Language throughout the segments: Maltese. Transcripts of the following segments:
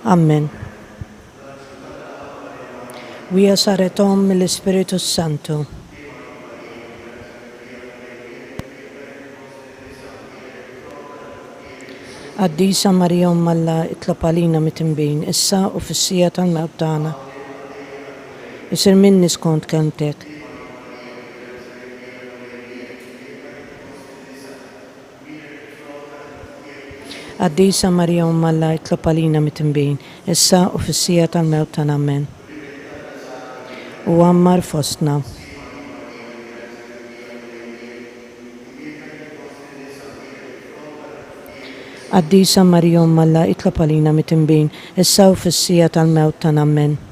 Amen. Via saretom mill-Spiritus Santu. Għaddisa Marijom Malla itlob għalina mitinbin, issa u fis-sija tal-mewt tagħna. Isir minni skont kelmtek. Għaddisa Marijom Malla itlob għalina mitinbin, issa u fis-sija tal-mewt tagħna. Amen. U għammar fostna. Għaddisa Marijom Malla itlob għalina mitinbin, issa u fis-sija tal-mewt tagħna. Amen.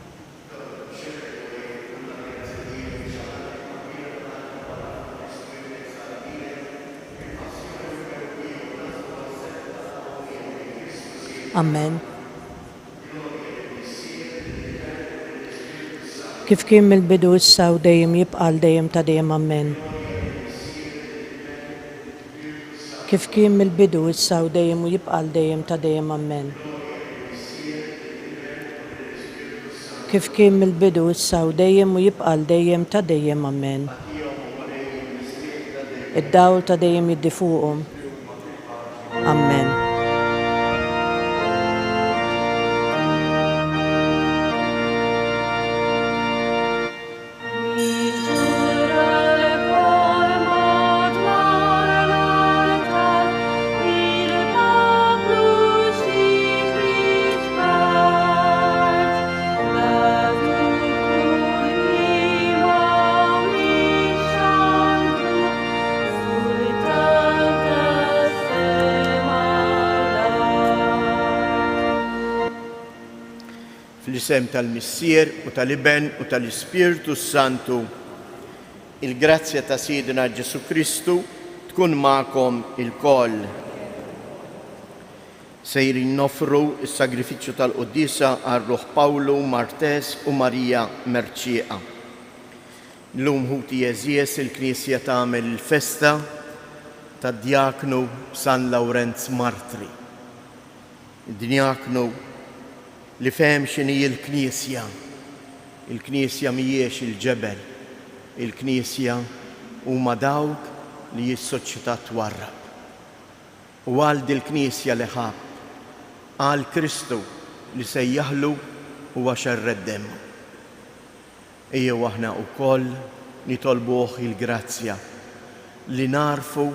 Amen. Kif kien mill-bidu issa u dejjem jibqal dejjem ta' dejjem. Amen. Kif kien mill-bidu issa u dejjem u jibqal dejjem ta' dejjem. Amen. Kif kien mill-bidu issa u dejjem u jibqal dejjem ta' dejjem. Amen. Id-dawl ta' dejjem jiddi fuqhom. Amen. Fl-isem tal-Missier u tal-Iben u tal-Ispiritu Santu, il-grazzja ta' Sidina Ġesu Kristu tkun magħkom ilkoll. Sejrin nofru is-sagrifiċċju tal-Qudiesa għar-Ruħ Pawlu Martes u Marija Merċieqa. Llum ħuti jeżies il-Knisja tagħmel il-festa tad-Djaknu San Lawrenz Martri. Id-Djaknu li fehem x'inhi l-Knisja. Il-Knisja mhijiex il-ġebel. Il-Knisja huma dawk li s-soċjetà twarrab. U għal dil-Knisja li ħab għal Kristu li sejjaħlu huwa xerred demmu. Ejjew aħna wkoll nitolbuh il-grazzja li narfu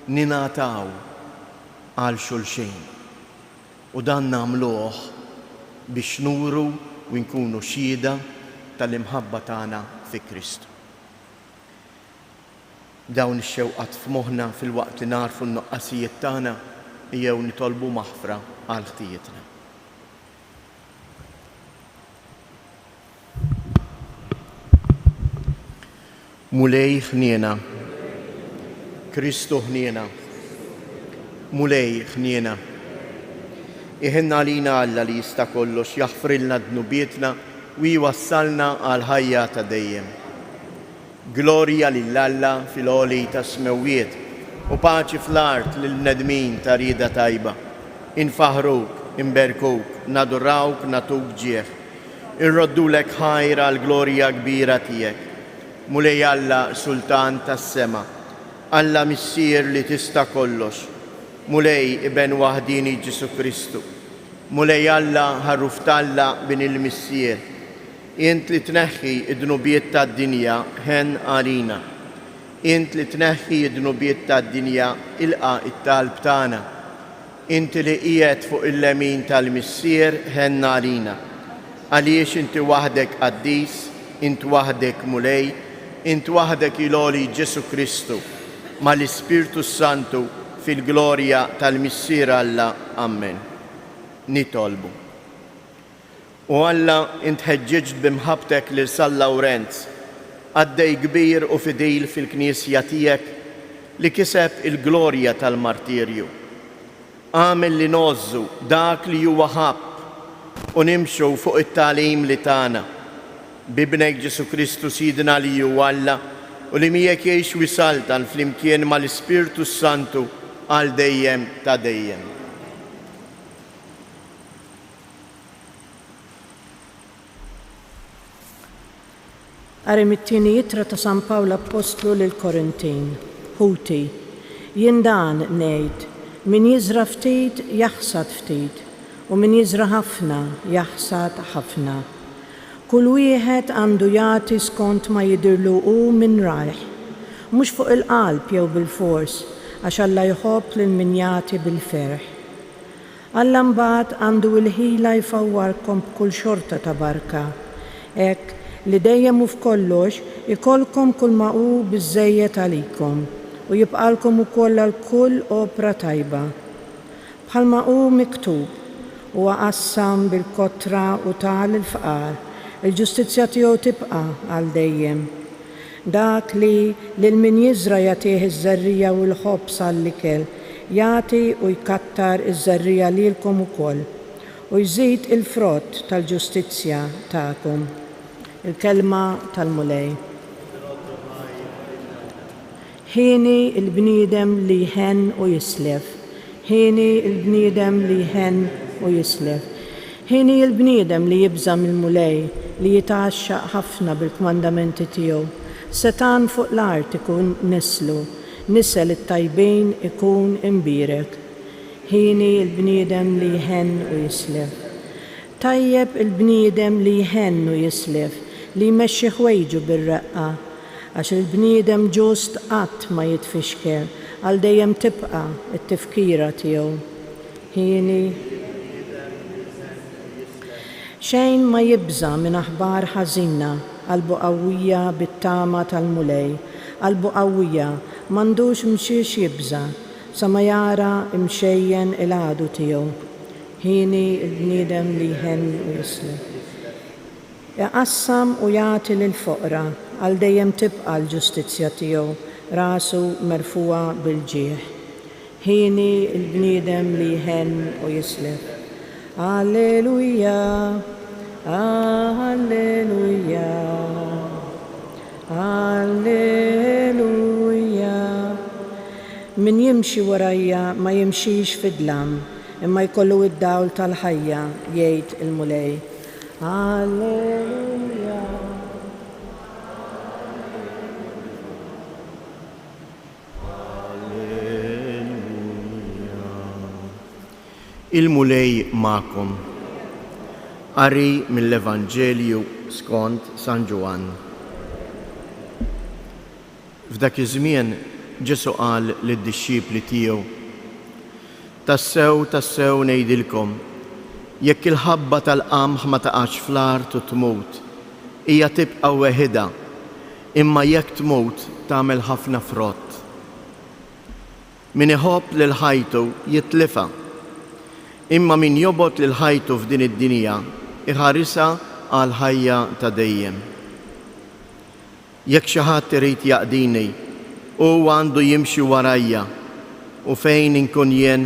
ninataw għal xulxejn. U dan nagħmluh biex nuru u nkunu xhieda tal-imħabba tagħna fi Kristu. Dawn ix-xewqat f'moħħna fil-waqt li narfu n-nuqqasijiet tagħna jew nitolbu maħfra għal ħtijietna. Mulej ħniena, Kristu ħniena, mulej ħniena. Iħinna għalina Alla li jista' kollox jaħfrilna dnubietna u jwassalna għal ħajja ta' dejjem. Glorja lil Alla fil-għoli ta' smewwiet u paċi fl-art lil-nedmin ta' rieda tajba. Infaħruk, inberkuk, nadurawk, natuk ġieħ. Irroddulek ħajra l-glorja kbira tiegħek. Mulej Alla Sultan tas-sema, Alla Missier li tista' kollox. Mulej Iben waħdini Ġesu Kristu. Mulej Alla ħarruf talla bin il-Missier. Int li tneħħi id-dnubiet tad-dinja ħen għalina. Int li tneħħi id-dnubiet tad-dinja ilqa it-talb tagħna. Int li qiegħed fuq il-lemin tal-Missier ħen għalina. Għaliex inti waħdek qaddis, int waħdek mulej, int waħdek iloli Ġesu Kristu mal-Ispiritu Santu fil-glorja tal-Missier Alla. Amen. Nitolbu. U Alla intħeġġeġt bimħabtek lil San Lawrenz, għaddej kbir u fidil fil-Knisja tiegħek li kiseb il-glorja tal-martirju. Għamel li nozzu dak li huwa ħabb u nimxu fuq it-tagħlim li tagħna bibnek Ġesu Kristu Sidna li huwa Alla u li miegħek jgħix wisaltan flimkien mal-Ispirtu Santu għal dejjem ta' dejjem. Qari mit-tieni jittra ta' San Pawl Apostlu lil Korintin. Ħuti, jien dan ngħid, min jiżra ftit jaħsad ftit u min jiżra ħafna jaħsad ħafna. Kull wieħed għandu jagħti skont ma jidirlu hu minn rajħ, mhux fuq il-qalb jew bil-fors, għax Alla jħobb lil min jagħti bil-ferħ. Alla mbagħad għandu l-ħila jfawwarkom b'kull xorta ta' barka, hekk li dejjem u f'kollox ikolkom kull ma hu biżżejjed għalikom u jibqalkom ukoll għal kull opra tajba. Bħalma hu miktub huwa qassam bil-kotra u tal il-fqar, il-ġustizzja tiegħu tibqa' għal dejjem. Dak li lil min jiżra jagħtih iż-żarrija u l-ħobb sal-ikel jagħti u jkattar iż-żarrija lilkom ukoll u jżid il-frott tal-ġustizzja tagħkom. Il-kelma tal-mulej. Ħini il-bniedem li jħen u jislef. Ħini il-bniedem li jħen u jislef. Ħini il-bniedem li jibża mill-mulej li jitaxxaq ħafna bil-kmandamenti tiegħu. Setan fuq l-art ikun nislu, nisel it-tajbin ikun imbirek. Ħini il-bniedem li jħen u jislef. Tajjeb il-bniedem li jħen u jislef, li jmexxi ħwejġu bir-reqqa, għax il-bniedem ġust qatt ma jitfixker, għal dejjem tibqa' it-tifkira tiegħu. Ħini xejn ma jibża minn aħbar ħażina, qalbu qawwija bit-tama tal-mulej, qalbu qawwija m'għandux mxiex jibża, sa ma jara imxejjen il-għadu tiegħu. Ħini il-bniedem li jħen u jislef. Iqassam u jagħti lil-foqra, għal dejjem tibqa' l-ġustizzja tiegħu, rasu merfuwa bil-ġieħ. Ħini il-bniedem li jħen u jislef. Alleluja, alleluja, alleluja. Min jimxi warajja ma jimxix fid-dlam, imma jkollu id-dawl tal-ħajja, jgħid il-mulej. Alleluja. Il-mulej ma'kom. Qari mill-Evanġelju skont San Ġuan. F'dak iż-żmien Ġesu qal lid-dixxipli tiegħu: Tassew ngħidilkom, jekk il-ħabba tal-qamħ ma taqax fl-art u tmut, hija tibqa' weħida, imma jekk tmut tagħmel ħafna frott. Min iħobb lil ħajtu jitlifha, imma min jobgħod lil ħajtu f'din id-dinja iħarisha għal ħajja ta' dejjem. Jekk xi ħadd irid jaqdini, huwa għandu jimxi warajja u fejn inkun jien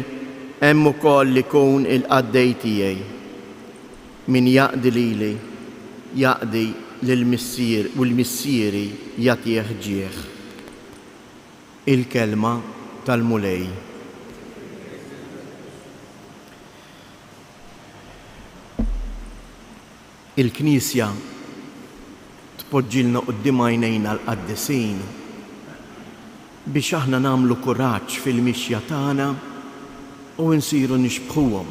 hemm ukoll li jkun il-qaddej tiegħi. Min jaqdi lili jaqdi lill-missier u l-missieri jagħtih ġieħ. Il-kelma tal-mulej. Il-Knisja tpoġġilna quddiem għajnejna l-qaddisin biex aħna nagħmlu kuraġġ fil-mixja tagħna u nsiru nixbħuhom.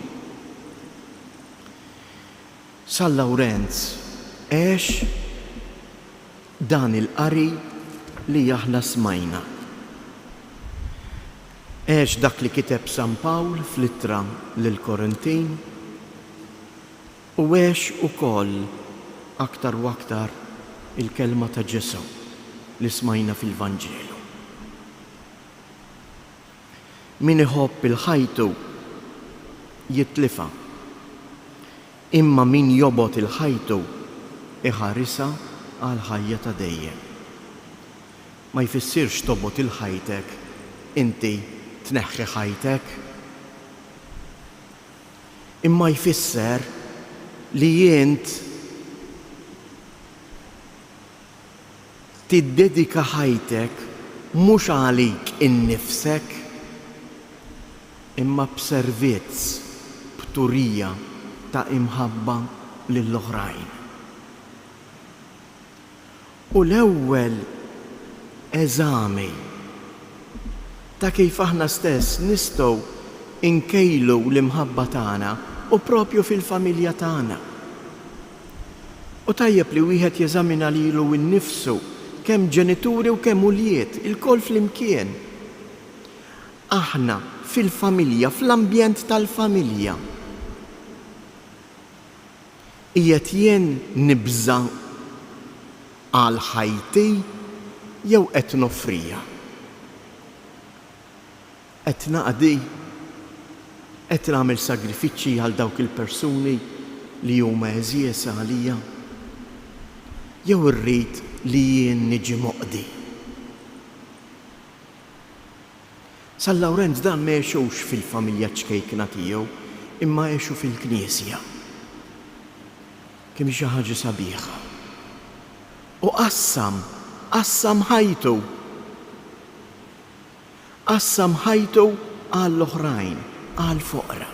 San Lawrenz għex dan il-qari li aħna smajna. Għex dak li kiteb San Pawl fl-ittra lill-Korintin u għex ukoll aktar u aktar il-kelma ta' Ġesu li smajna fil-Vanġelu. Min iħobb il-ħajtu jitlifha, imma min jobgħod il-ħajtu iħarisha għal ħajja ta' dejjem. Ma jfissirx tobgħod il-ħajtek inti tneħħi ħajtek, imma jfisser li jient tiddedika ħajtek mhux għalik innifsek imma b'servizz, b'turija ta' imħabba lill-oħrajn. U l-ewwel eżami ta' kif aħna stess nistgħu inkejlu l-imħabba tagħna u propju fil-familja tagħna. U tajjeb li wieħed jeżamina lilu nnifsu kemm ġenituri u kemm uljiet, il-koll flimkien. Aħna fil-familja, fl-ambjent tal-familja. Qiegħed jien nibża għal ħajti jew qed nofrija. Qed naqdi, qed nagħmel sagrifiċċji għal dawk il-persuni li huma eżies għalija. Jew irrid li jien niġi moqdi. San Lawrenz dan ma jgħixux fil-familja ċkejkna tiegħu, imma jgħixu fil-Knisja. Kemm xi ħaġa sabiħa. U qassam ħajtu. Qassam ħajtu għall-oħrajn, għall-foqra.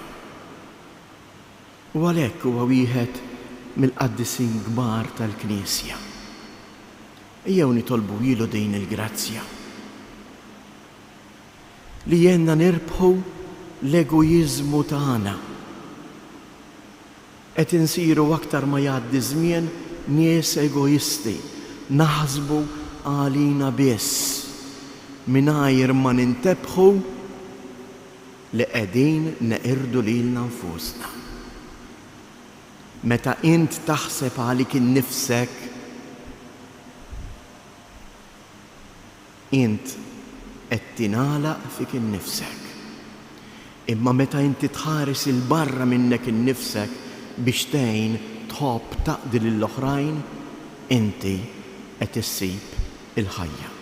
U għalhekk huwa wieħed mill-qaddisin kbar tal-Knisja. Ejjew nitolbu ilu din il-grazzja li jenna nirbħu l-egoizmu tagħna. Qed insiru aktar ma jgħaddi żmien nies egoisti, naħsbu għalina biss mingħajr ma nintebħu li qegħdin neqirdu lilna nfusna. Meta int taħseb għalik innifsek, int qed tingħalaq fik innifsek. Imma meta inti tħares il-barra minnek innifsek biex tgħin tħobb taqdi lill-oħrajn, inti qed issib il-ħajja.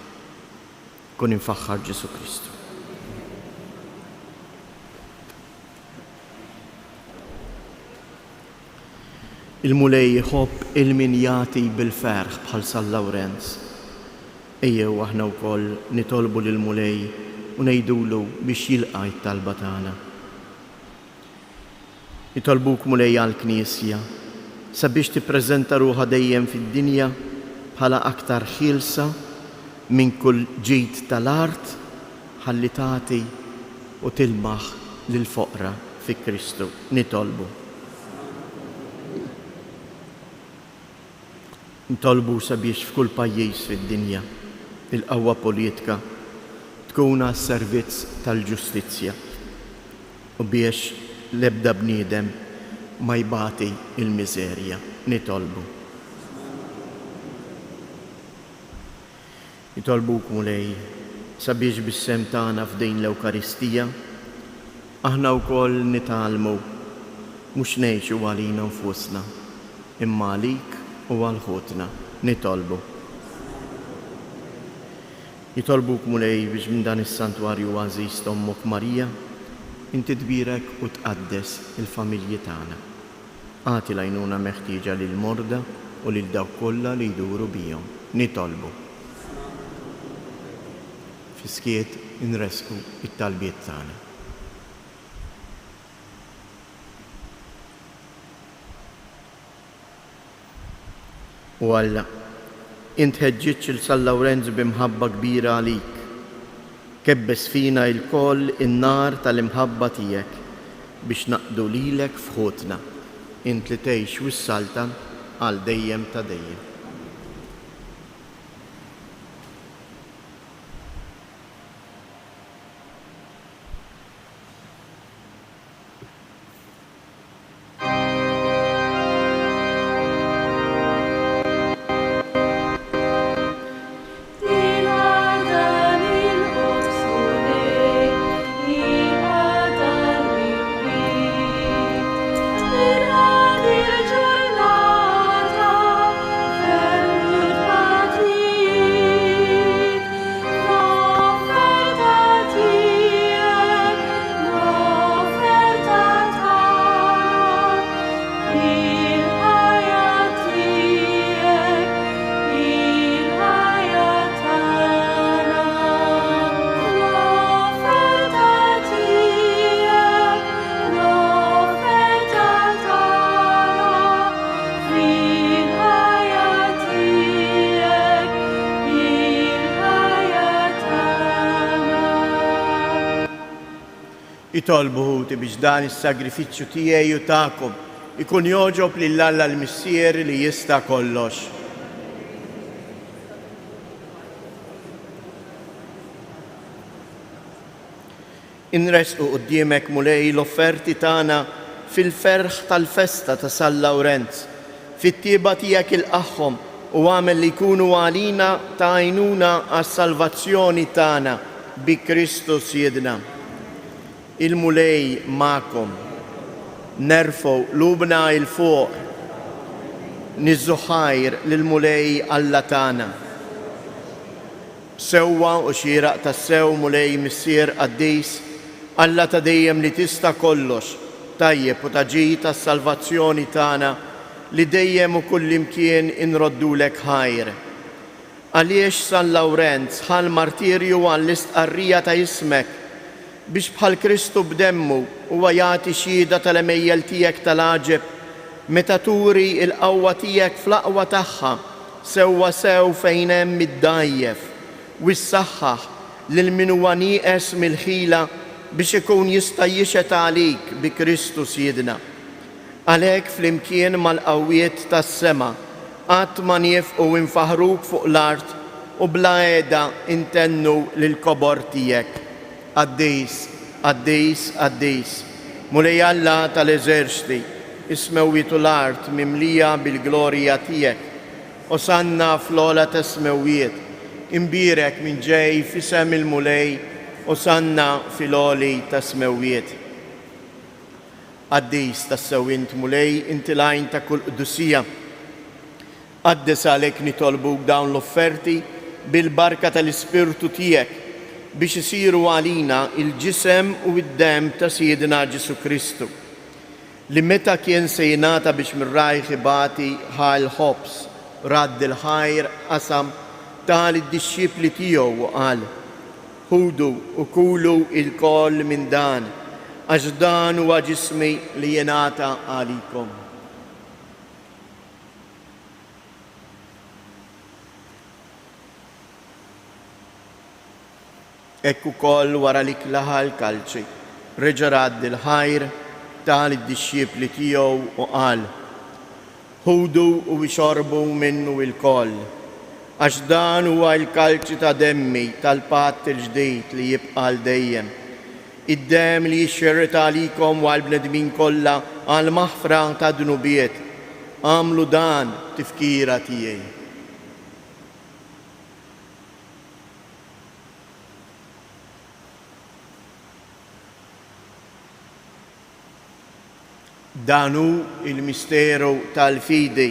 Kun infaħħar Ġesu Kristu. Il-mulej jħobb il-min jagħti bil-ferħ bħal San Lawrenz. Ejjew aħna wkoll nitolbu lill-mulej u ngħidulu biex jilqa' t-talba tagħna. Nitolbuk mulej għall-Knisja sabiex tippreżenta ruħha dejjem fid-dinja bħala aktar ħielsa minn kull ġid tal-art ħalli tagħti u tilmaħ lill-foqra fi Kristu. Nitolbu. Nitolbu sabiex f'kull pajjiż fid-dinja il-qawwa politika tkun għas-servizz tal-ġustizzja u biex l-ebda bniedem ma jbati il-miżerja. Nitolbu. Nitolbuk mulej sabiex bis-sem tagħna f'din l-Ewkaristija aħna wkoll nitalmu mhux ngħixu għalina nfusna imma għalik u għal ħutna. Nitolbu. Nitolbuk mulej biex minn dan is-santwarju għażiż Ommok Marija inti tbirek u tqaddes il-familji tagħna. Għati l-għajnuna meħtieġa lill-morda u lil dawk kollha li jduru bihom. Nitolbu. Fiskiet inresku it-talbiet tagħna. U Alla, int ħeġġitx il-San Lawrenz b'imħabba kbira għalik. Kebbes fina il-koll in-nar tal-imħabba tiegħek biex naqdu lilek f'ħutna. Int li tgħix wis-saltan għal dejjem ta' dejjem. Giornata Itolbu Ħuti biex dan is-sagrifiċċju tiegħi u tagħkom ikun joġob lill-Alla l-Missier li jista' kollox. Inresqu quddiemek mulej l-offerti tagħna fil-ferħ tal-festa ta' San Lawrenz, fit-tieba tiegħek ilqaħħom u għamel li jkunu għalina ta' għajnuna għas-salvazzjoni tagħna bi Kristu Siedna. Il-mulej ma'kom, nerfgħu lubna il-fuq, niżżuħajr lill-mulej Alla tagħna. Sewwa u xieraq tas-sew mulej Missier Qaddis, Alla ta' dejjem li tista' kollox, tajjeb u taġi tas-salvazzjoni tagħna li dejjem u kullimkien inroddulek ħajr. Għaliex San Lawrenz ħal martirju għall-istqarrija ta' ismek biex bħal Kristu b'demmu huwa jagħti xhieda tal-emejjel tiegħek tal-għaġeb meta turi l-qawwa tiegħek fl-aqwa tagħha sewwa sew fejn hemm id-dajjef u ssaħħaħ lil min huwa nieqes mill-ħila biex ikun jista' jixhet għalik bi Kristu Siedna. Għalhekk flimkien mal-qawwiet tas-sema qatt ma nifqu nfaħruk fuq l-art u bla għeda intennu lill-kobor tiegħek. Qaddis, Qaddis, Qaddis, mulej Alla tal-eżerċti, ismewwietu l-art mimlija bil-glorja tiegħek. Osanna fl-ola tasmewwiet, imbirek minn ġej fisem il-mulej, Osanna fil-oli tasmewwiet. Qaddis tas-sewwint mulej inti lajn ta' kull qdusija. Qaddes għalhekk nitolbuk dawn l-offerti bil-barka tal-Ispirtu tiegħek biex isiru għalina il-ġisem u id-dem ta' Siedna Ġesu Kristu, li meta kien se jingħata biex mir-rajħ ibati ħal ħobs, radd il-ħajr qasam tal id-dixxipli tiegħu u qal: Ħudu u kulu il-koll minn dan, għax dan huwa ġismi li jingħata għalikom. Ekk ukoll wara li klaħa l-kalċi, reġa' radd il-ħajr tal id-dixxipli tiegħu u qal: Ħudu u xorbu minnu il-koll, għax dan huwa l-kalċi ta' demmi tal-patt il-ġdid li jibqa' dejjem. Id-dem li jixxerret għalikom u għall-bnedmin kollha għal maħfra ta' dnubiet. Għamlu dan tifkira tiegħi. Danu il-misteru tal-fidi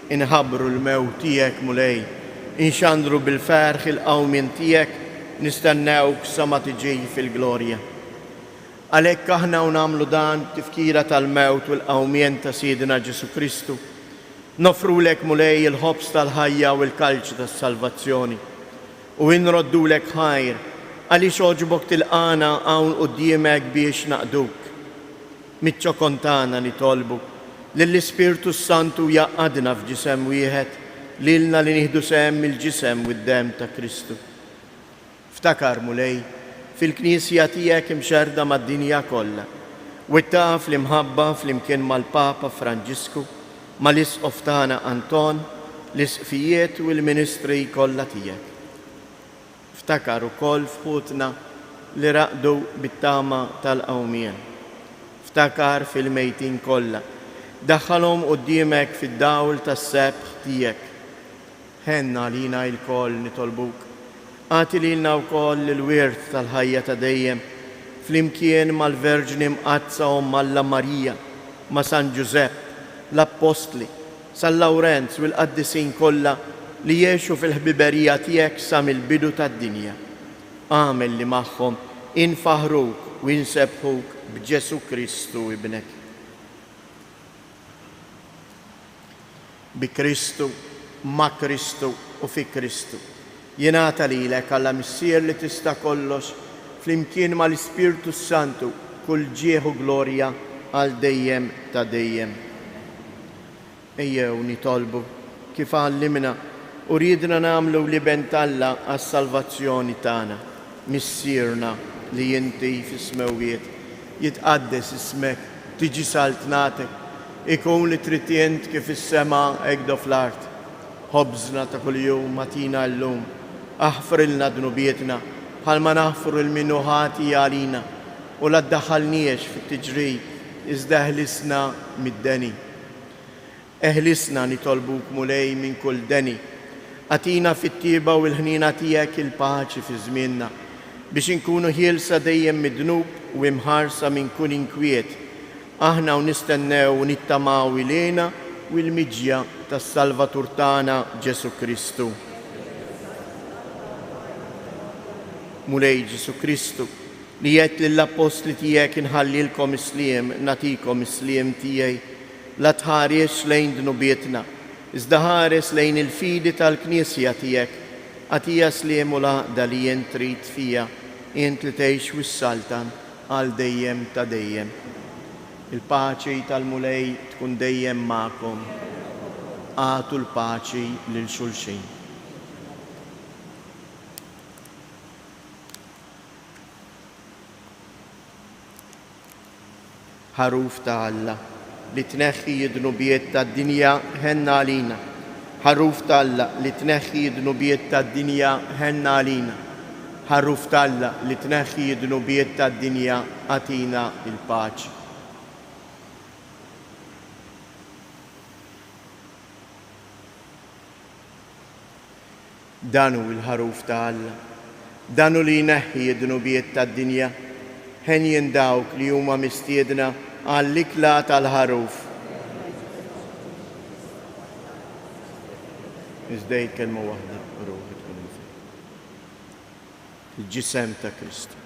inħabru l-mewt tiegħek mulej, inxandru bil-ferħ il-qawmien tiegħek, nistennewk sa ma tiġi fil-glorja. Għalhekk aħna nagħmlu dan tifkira tal-mewt u l-qawmien ta' Siedna Ġesu Kristu, nofrulek mulej il-ħobs tal-ħajja u l-kalċ tas-salvazzjoni u inroddulek ħajr għaliex oġbok tilqana hawn quddiemek biex naqduk. Mitċo kontana nitolbu lill-Ispirtu Santu jaqadna f'ġisem wieħed lilna li nieħdu sehem il-ġisem u d-dem ta' Kristu. Ftakar mulej fil-Knisja tiegħek imxerda mad-dinja kollha u taf l-imħabba flimkien mal-Papa Franġisku, mal-Isqof tagħna Anton, l-isqfijiet u l-ministri kollha tiegħek. Ftakar ukoll fħutna li raqdu bit-tama tal-qawmien. Ftakar fil-mejtin kollha, daħħalhom quddiemek fid-dawl tas-sebħ tiegħek. Ħenna lina l-koll nitolbuk, għati lilna wkoll il-wirt tal-ħajja ta' dejjem flimkien mal-Verġni mqazza Omm Alla Marija, ma' San Ġusepp, l-Apostli, San Lawrenz u l-qaddisin kollha li jgħixu fil-ħbiberija tiegħek sa mill-bidu tad-dinja. Għamel li magħhom infaħruk u insebħuk b'Ġesu Kristu ibnek. Bi Kristu, ma' Kristu u fi Kristu. Jingħata lilek Alla Missier li tista' kollox flimkien mal-Ispirtu Santu kull ġieħ u glorja għal dejjem ta' dejjem. Ejjew nitolbu kif għallimna u ridna nagħmlu li bentalla għas-salvazzjoni tagħna, missierna li inti fis-smewwiet. jitqaddes ismek, tiġi saltnatek, ikun li tritjent kif is-sema egdo fl-art. Ħobżna ta' kuljum matina l-lum, aħfrilna dnubietna, bħalma naħfru l-minuħati għalina, u la ddaħħalniex fit-tiġri, iżda eħlisna mid-deni. Eħlisna nitolbuk mulej minn kull deni, għatina fit-tieba u l-ħnina tiegħek il-paċi fi żmienna, biex inkunu ħielsa dejjem mid-dnub u imħarsa minn kull inkwiet. Aħna u nistennew u nittamaw ilena u l-miġja tas-Salvatur tagħna Ġesu Kristu. Mulej Ġesu Kristu, li jgħid lill-apostli tiegħek inħallilkom isliem, natikom isliem tiegħi, la tħares lejn dnubietna, iżda ħares lejn il-fidi tal-Knisja tiegħek, għatija sliem u laqda li jien trid fija, int li tgħix wis-saltan għal dejjem ta' dejjem. Il-paċi tal-mulej tkun dejjem magħkom. Għatu l-paċi lil xulxin. Ħaruf ta' Alla li tneħħi id-dnubiet tad-dinja ħenna għalina. Ħaruf ta' Alla li tneħħi id-dnubiet tad-dinja ħenna għalina. Ħaruf ta' Alla li tneħħi id-dnubiet tad-dinja għatina il-paċi. Danu il-ħaruf ta' Alla, danu li jneħħi id-dnubiet tad-dinja, ħen jindawk li huma mistiedna għall-ikla tal-ħaruf. Iżda kelma waħda ruħi tkun il-ġisem ta' Kristu.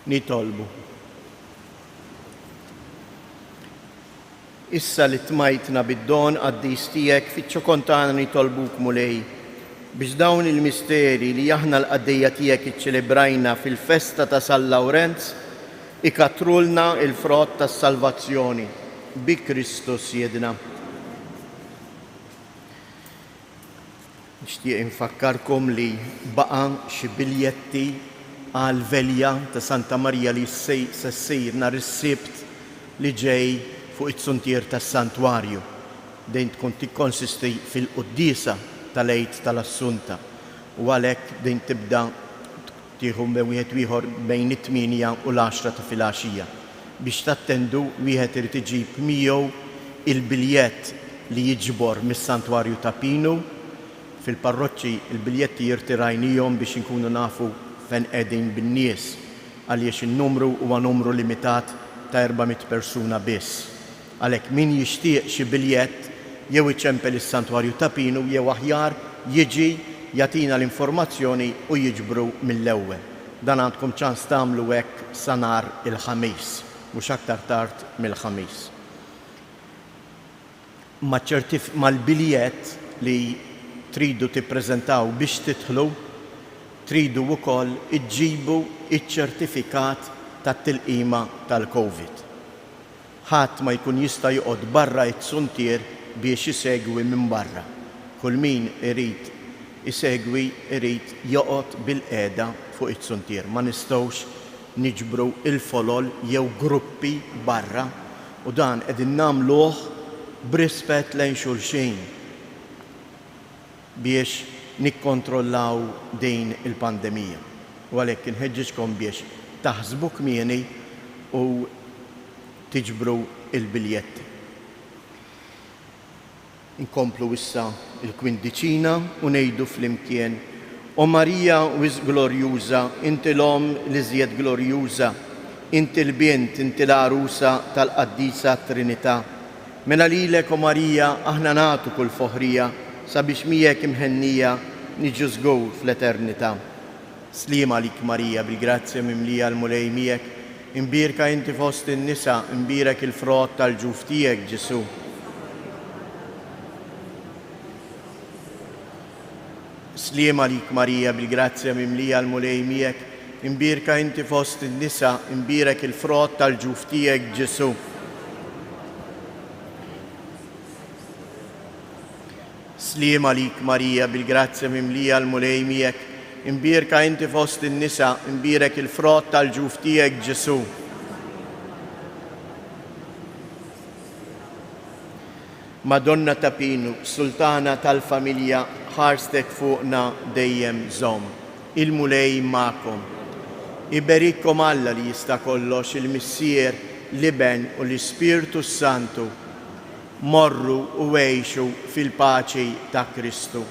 nitolbu. Issa li tmajtna bid-don qaddis tiegħek fiċ-ċokontana nitolbuk mulej biex dawn il-misteri li aħna l-qaddejja tiegħek iċċelebrajna fil-festa ta' San Lawrenz ikatrulna il-frott tas-salvazzjoni bi Kristus Jedna. Nixtieq infakkarkom li baqa' xi biljetti għal velja ta' Santa Marija li se ssir nhar is-Sibt li ġej fuq it-suntier tas-Santwarju. Dejn tkun tikkonsisti fil-qudiesa tal-Għid tal-Assunta u għalhekk dejn tibda tieħu wieħed ieħor bejn it-8 u l-10 ta' filgħaxija. Biex tattendu wieħed irid iġib miegħu il-biljett li jiġbor mis-Santwarju ta' Pinu. Fil-parroċċi il-biljetti jirtirajnihom biex inkunu nafu fejn qegħdin bin-nies għaliex in-numru huwa numru limitat ta' 400 persuna biss. Għalhekk min jixtieq xi biljett jew iċempel is-Santwarju ta' Pinu jew aħjar jiġi jagħtina l-informazzjoni u jiġbru mill-ewwel. Dan għandkom ċans tagħmlu hekk sa nhar il-ħamis, mhux aktar tard mill-ħamis. Mal-biljett li tridu tippreżentaw biex tidħlu, tridu wkoll iġġibu iċ-ċertifikat tat-tilqima tal-Covid. Ħadd ma jkun jista' joqgħod barra it-suntier biex isegwi minn barra. Kull min irid isegwi irid joqgħod bil-qiegħda fuq it-suntier. Ma nistgħux niġbru il-folol jew gruppi barra u dan qegħdin nagħmluh b'rispett lejn xulxin biex nikkontrollaw din il-pandemija. U għalhekk inħeġġiġkom biex taħsbu kmieni u tiġbru il-biljetti. Inkomplu issa il-kwindiċina u ngħidu flimkien: O Marija wis glorjuża, inti l-om li żjed glorjuża, inti l-bient, inti l-għarusa tal-Qaddisa Trinità. Mela lilek, O Marija, aħna nagħtu kull foħrija sabiex miegħek imħennija niġu żgur fl-eternità. Sliema lik Marija, bil-grazzja mimlija l-mulej miegħek, imbirka inti fost in-nisa, imbirek il-frott tal-ġuf tiegħek Ġesu. Sliema lik Marija, bil-grazzja mimlija l-mulej miegħek, imbirka inti fost in-nisa, imbirek il-frott tal-ġuf tiegħek Ġesu. Sliema lik Marija, bil-grazzja mimlija l-mulej miegħek, imbirka inti fost in-nisa, imbirek il-frott tal-ġuf tiegħek Ġesu. Madonna ta' Pinu, Sultana tal-familja, ħarstek fuqna dejjem żomm. Il-mulej magħkom. Iberikkom Alla li jista' kollox, il-Missier, l-Iben u l-Ispirtu Santu. Morru u għejxu fil-paċi ta' Kristu.